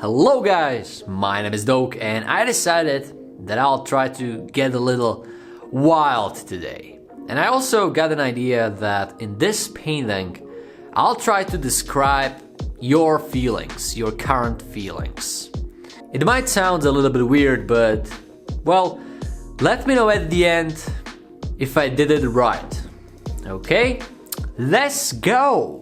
Hello guys, my name is Doke and I decided that I'll try to get a little wild today. And I also got an idea that in this painting, I'll try to describe your feelings, your current feelings. It might sound a little bit weird, but well, let me know at the end if I did it right. Okay, let's go!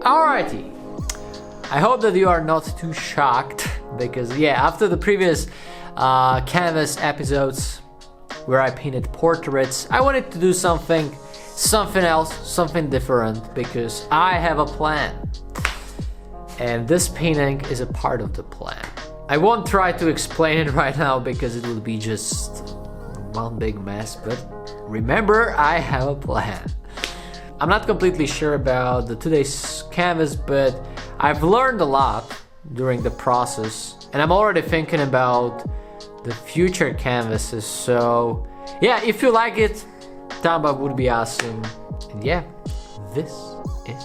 Alrighty. I hope that you are not too shocked because yeah, after the previous canvas episodes where I painted portraits, I wanted to do something else, something different, because I have a plan. And this painting is a part of the plan. I won't try to explain it right now because it will be just one big mess, but remember, I have a plan. I'm not completely sure about today's canvas, but I've learned a lot during the process, and I'm already thinking about the future canvases. So yeah, if you like it, thumb up would be awesome. And yeah, this is